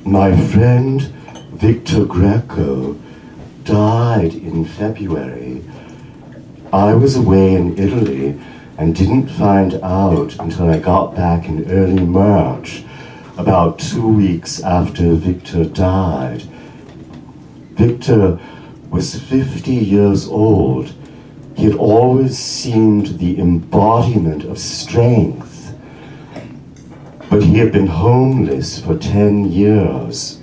My friend Victor Greco died in February. I was away in Italy and didn't find out until I got back in early March, about 2 weeks after Victor died. Victor was 50 years old. He had always seemed the embodiment of strength, but he had been homeless for 10 years.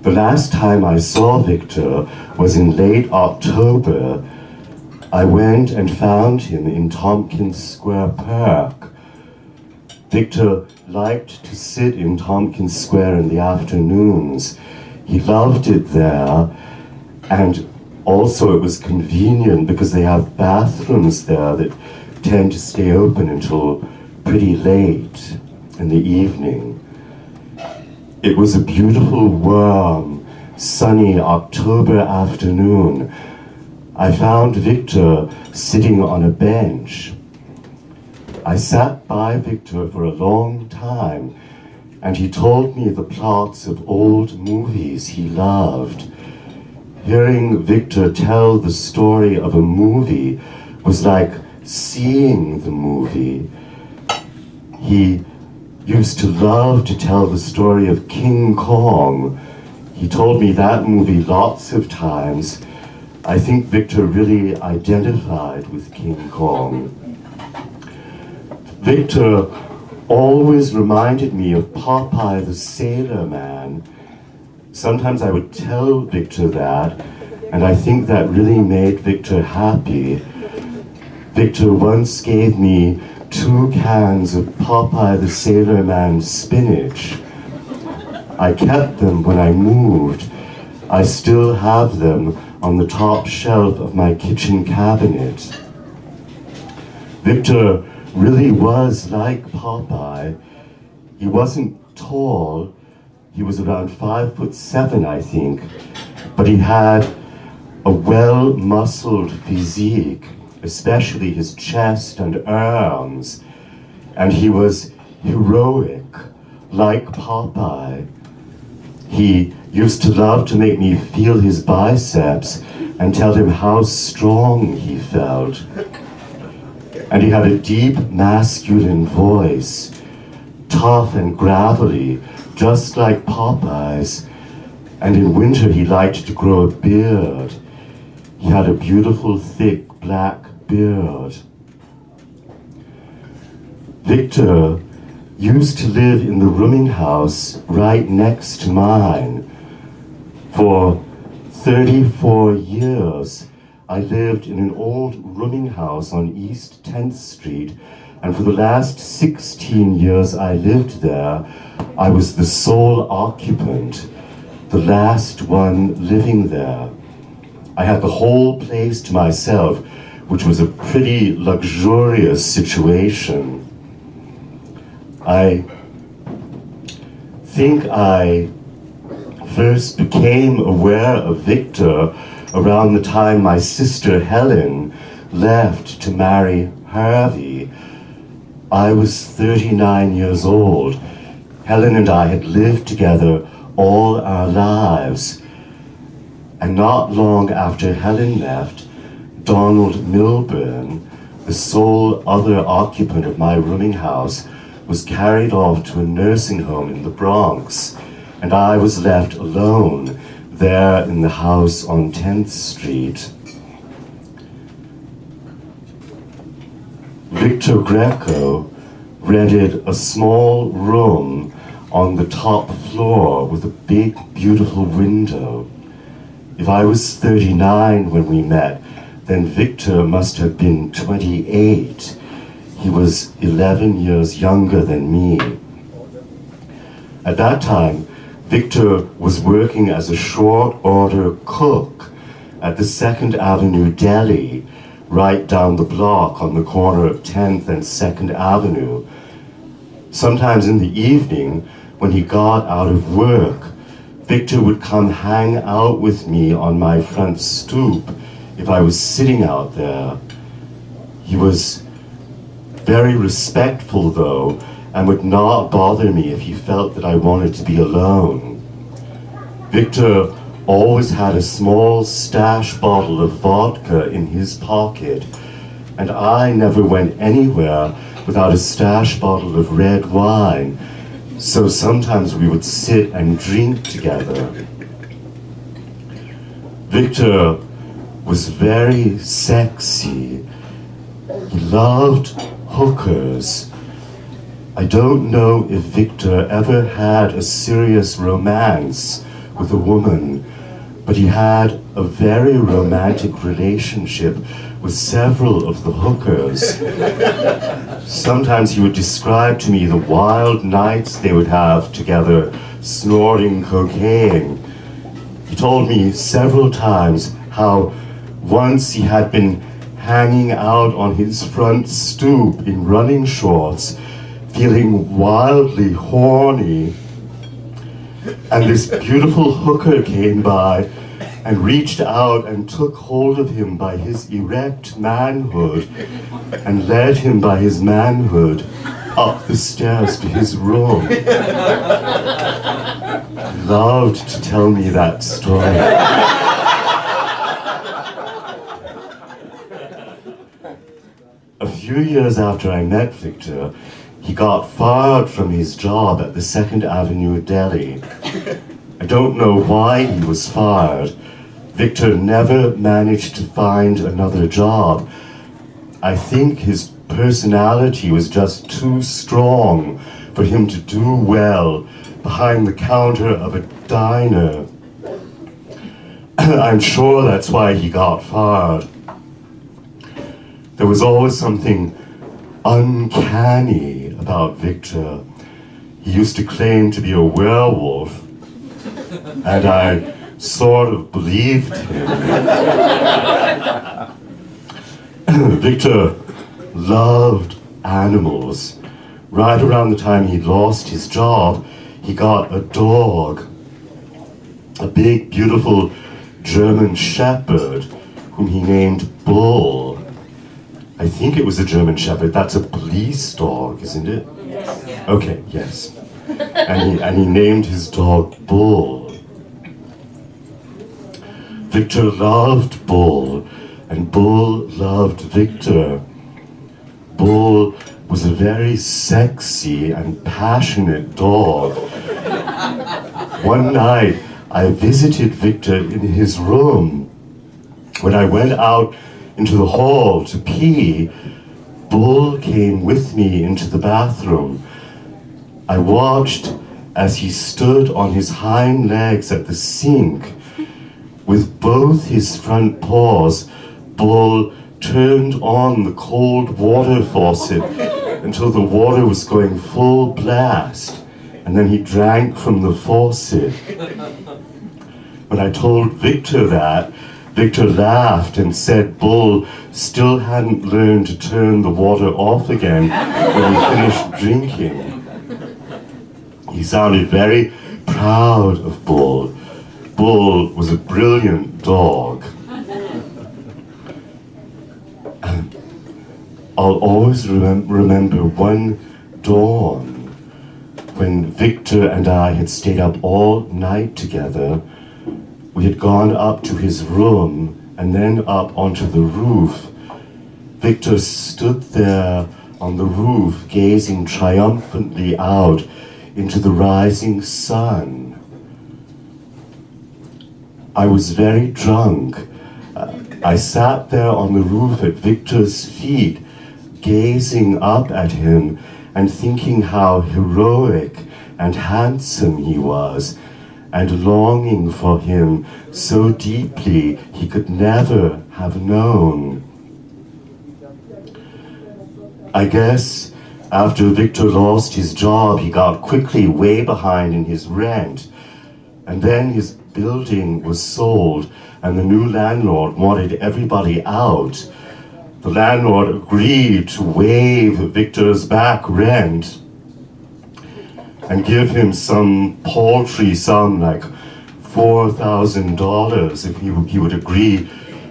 The last time I saw Victor was in late October. I went and found him in Tompkins Square Park. Victor liked to sit in Tompkins Square in the afternoons. He loved it there, and also it was convenient because they have bathrooms there that tend to stay open until pretty late in the evening. It was a beautiful, warm, sunny October afternoon. I found Victor sitting on a bench. I sat by Victor for a long time, and he told me the plots of old movies he loved. Hearing Victor tell the story of a movie was like seeing the movie. He used to love to tell the story of King Kong. He told me that movie lots of times. I think Victor really identified with King Kong. Victor always reminded me of Popeye the Sailor Man. Sometimes I would tell Victor that, and I think that really made Victor happy. Victor once gave me 2 cans of Popeye the Sailor Man spinach. I kept them when I moved. I still have them on the top shelf of my kitchen cabinet. Victor really was like Popeye. He wasn't tall. He was around 5'7", I think, but he had a well-muscled physique, especially his chest and arms, and he was heroic, like Popeye. He used to love to make me feel his biceps and tell him how strong he felt. And he had a deep masculine voice, tough and gravelly, just like Popeye's, and in winter he liked to grow a beard. He had a beautiful, thick, black beard. Victor used to live in the rooming house right next to mine. For 34 years, I lived in an old rooming house on East 10th Street, and for the last 16 years I lived there, I was the sole occupant, the last one living there. I had the whole place to myself, which was a pretty luxurious situation. I think I first became aware of Victor around the time my sister Helen left to marry Harvey. I was 39 years old. Helen and I had lived together all our lives. And not long after Helen left, Donald Milburn, the sole other occupant of my rooming house, was carried off to a nursing home in the Bronx, and I was left alone there in the house on 10th Street. Victor Greco rented a small room on the top floor with a big, beautiful window. If I was 39 when we met, then Victor must have been 28. He was 11 years younger than me. At that time, Victor was working as a short order cook at the 2nd Avenue Deli, right down the block on the corner of 10th and 2nd Avenue. Sometimes in the evening, when he got out of work, Victor would come hang out with me on my front stoop if I was sitting out there. He was very respectful, though, and would not bother me if he felt that I wanted to be alone. Victor always had a small stash bottle of vodka in his pocket, and I never went anywhere without a stash bottle of red wine, so sometimes we would sit and drink together. Victor was very sexy. He loved hookers. I don't know if Victor ever had a serious romance with a woman, but he had a very romantic relationship with several of the hookers. Sometimes he would describe to me the wild nights they would have together, snorting cocaine. He told me several times how once he had been hanging out on his front stoop in running shorts, feeling wildly horny, and this beautiful hooker came by and reached out and took hold of him by his erect manhood and led him by his manhood up the stairs to his room. He loved to tell me that story. A few years after I met Victor, he got fired from his job at the 2nd Avenue Deli. I don't know why he was fired. Victor never managed to find another job. I think his personality was just too strong for him to do well behind the counter of a diner. I'm sure that's why he got fired. There was always something uncanny about Victor. He used to claim to be a werewolf, and I sort of believed him. Victor loved animals. Right around the time he lost his job, he got a dog, a big, beautiful German shepherd, whom he named Bull. I think it was a German shepherd. That's a police dog, isn't it? Yes. Okay, yes. And he named his dog Bull. Victor loved Bull, and Bull loved Victor. Bull was a very sexy and passionate dog. One night, I visited Victor in his room. When I went out into the hall to pee, Bull came with me into the bathroom. I watched as he stood on his hind legs at the sink. With both his front paws, Bull turned on the cold water faucet until the water was going full blast, and then he drank from the faucet. When I told Victor that, Victor laughed and said Bull still hadn't learned to turn the water off again when he finished drinking. He sounded very proud of Bull. Bull was a brilliant dog. I'll always remember one dawn when Victor and I had stayed up all night together. We had gone up to his room and then up onto the roof. Victor stood there on the roof, gazing triumphantly out into the rising sun. I was very drunk. I sat there on the roof at Victor's feet, gazing up at him and thinking how heroic and handsome he was, and longing for him so deeply he could never have known. I guess after Victor lost his job, he got quickly way behind in his rent, and then his building was sold and the new landlord wanted everybody out. The landlord agreed to waive Victor's back rent and give him some paltry sum like $4,000 if he would agree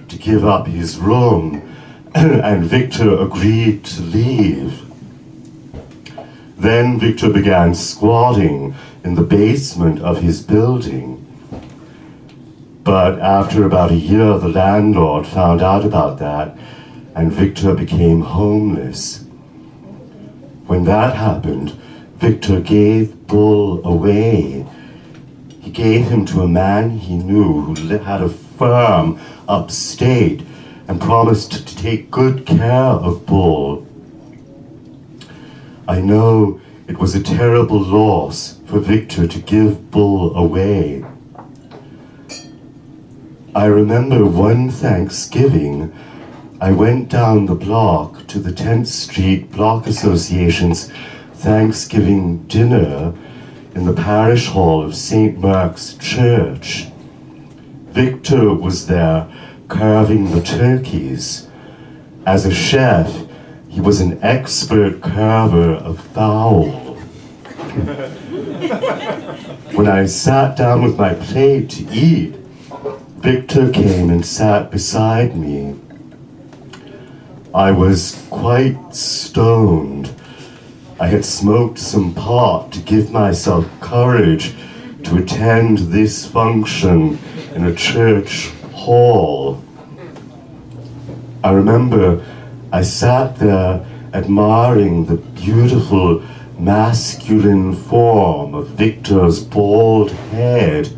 to give up his room. And Victor agreed to leave. Then Victor began squatting in the basement of his building. But after about a year, the landlord found out about that, and Victor became homeless. When that happened, Victor gave Bull away. He gave him to a man he knew who had a firm upstate and promised to take good care of Bull. I know it was a terrible loss for Victor to give Bull away. I remember one Thanksgiving, I went down the block to the 10th Street Block Association's Thanksgiving dinner in the parish hall of St. Mark's Church. Victor was there carving the turkeys. As a chef, he was an expert carver of fowl. When I sat down with my plate to eat, Victor came and sat beside me. I was quite stoned. I had smoked some pot to give myself courage to attend this function in a church hall. I remember I sat there admiring the beautiful masculine form of Victor's bald head.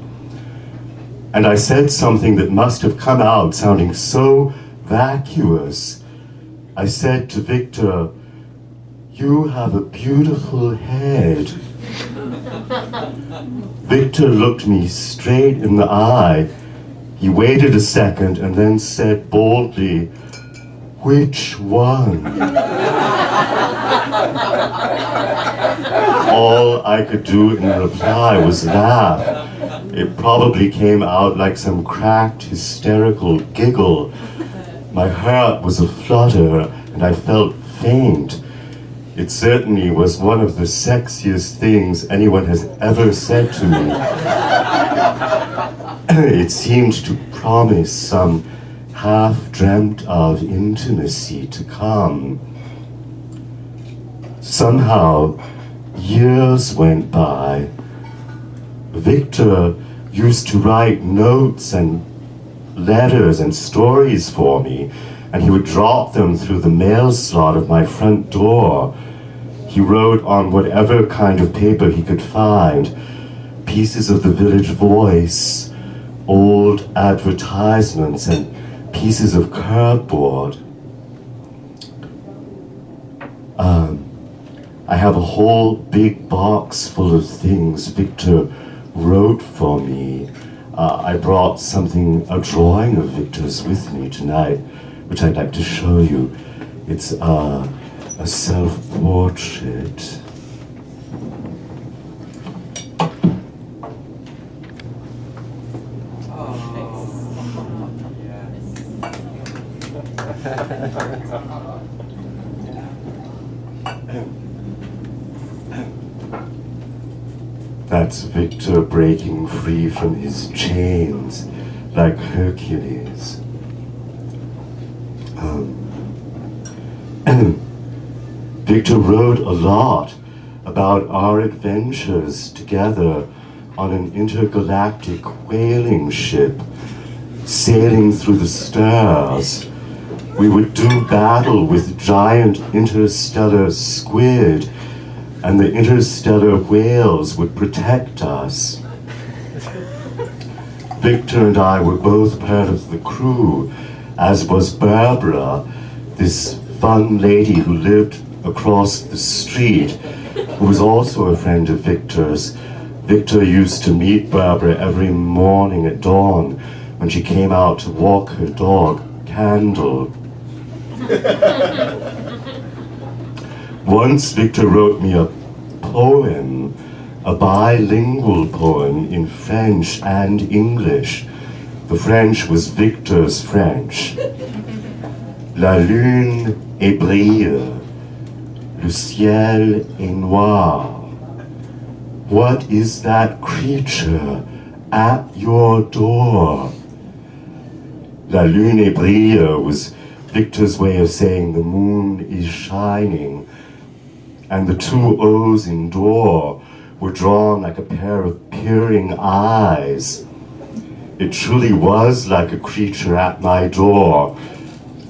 And I said something that must have come out sounding so vacuous. I said to Victor, "You have a beautiful head." Victor looked me straight in the eye. He waited a second and then said boldly, "Which one?" All I could do in reply was laugh. It probably came out like some cracked, hysterical giggle. My heart was aflutter and I felt faint. It certainly was one of the sexiest things anyone has ever said to me. It seemed to promise some half-dreamt of intimacy to come. Somehow, years went by. Victor used to write notes and letters and stories for me, and he would drop them through the mail slot of my front door. He wrote on whatever kind of paper he could find, pieces of the Village Voice, old advertisements, and pieces of cardboard. I have a whole big box full of things Victor wrote for me. I brought a drawing of Victor's with me tonight, which I'd like to show you. It's a self-portrait. That's Victor breaking free from his chains like Hercules. Victor wrote a lot about our adventures together on an intergalactic whaling ship, sailing through the stars. We would do battle with giant interstellar squid, and the interstellar whales would protect us. Victor and I were both part of the crew, as was Barbara, this fun lady who lived across the street, who was also a friend of Victor's. Victor used to meet Barbara every morning at dawn when she came out to walk her dog, Candle. Once Victor wrote me a poem, a bilingual poem in French and English. The French was Victor's French. La lune est brille, le ciel est noir. What is that creature at your door? La lune est brille was Victor's way of saying the moon is shining. and the two O's in door were drawn like a pair of peering eyes. It truly was like a creature at my door.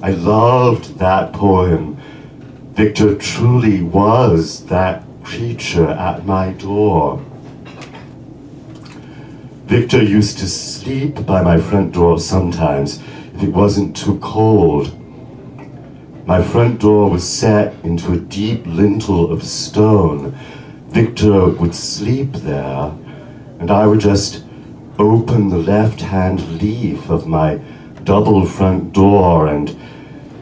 I loved that poem. Victor truly was that creature at my door. Victor used to sleep by my front door sometimes if it wasn't too cold. My front door was set into a deep lintel of stone. Victor would sleep there, and I would just open the left-hand leaf of my double front door and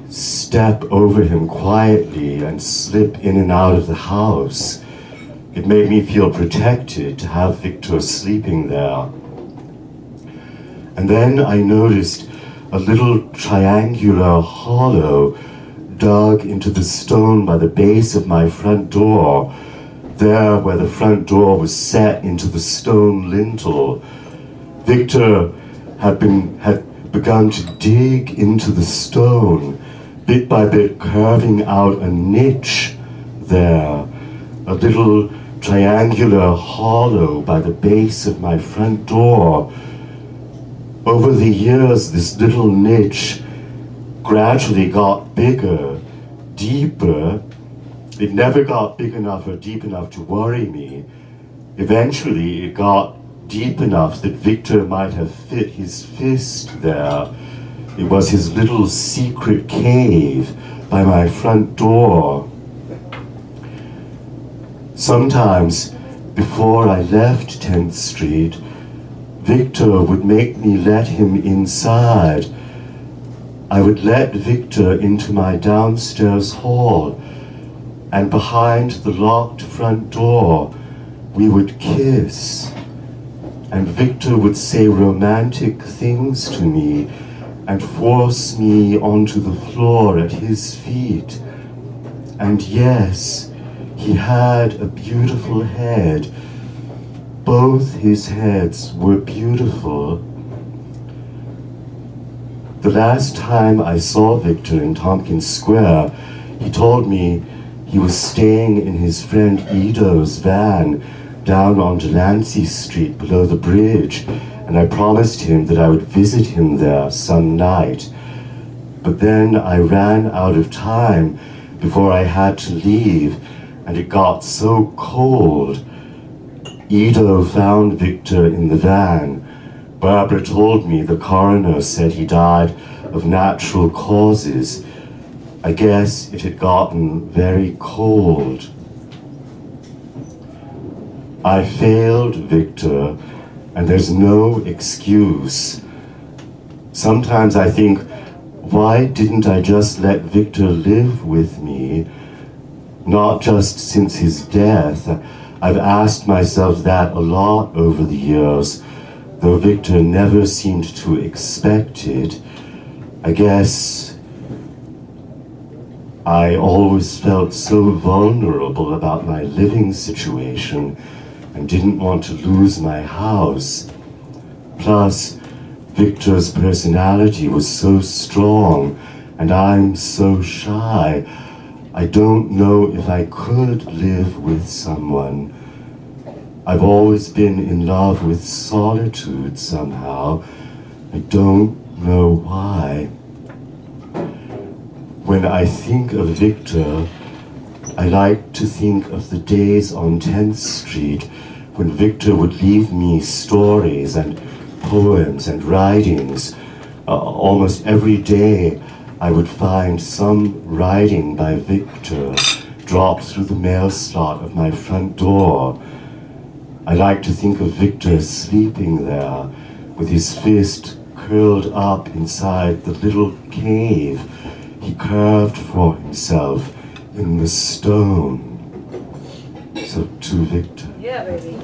step over him quietly and slip in and out of the house. It made me feel protected to have Victor sleeping there. And then I noticed a little triangular hollow dug into the stone by the base of my front door, there where the front door was set into the stone lintel. Victor had begun to dig into the stone, bit by bit carving out a niche there, a little triangular hollow by the base of my front door. Over the years, this little niche gradually got bigger, deeper. It never got big enough or deep enough to worry me. Eventually, it got deep enough that Victor might have fit his fist there. It was his little secret cave by my front door. Sometimes, before I left 10th Street, Victor would make me let him inside. I would let Victor into my downstairs hall, and behind the locked front door, we would kiss. And Victor would say romantic things to me and force me onto the floor at his feet. And yes, he had a beautiful head. Both his heads were beautiful. The last time I saw Victor in Tompkins Square, he told me he was staying in his friend Ido's van down on Delancey Street below the bridge, and I promised him that I would visit him there some night. But then I ran out of time before I had to leave, and it got so cold. Ido found Victor in the van. Barbara told me the coroner said he died of natural causes. I guess it had gotten very cold. I failed Victor, and there's no excuse. Sometimes I think, why didn't I just let Victor live with me? Not just since his death. I've asked myself that a lot over the years, though Victor never seemed to expect it. I guess I always felt so vulnerable about my living situation and didn't want to lose my house. Plus, Victor's personality was so strong, and I'm so shy. I don't know if I could live with someone. I've always been in love with solitude somehow. I don't know why. When I think of Victor, I like to think of the days on 10th Street when Victor would leave me stories and poems and writings. Almost every day I would find some writing by Victor dropped through the mail slot of my front door. I like to think of Victor sleeping there with his fist curled up inside the little cave he carved for himself in the stone. So to Victor. Yeah, baby.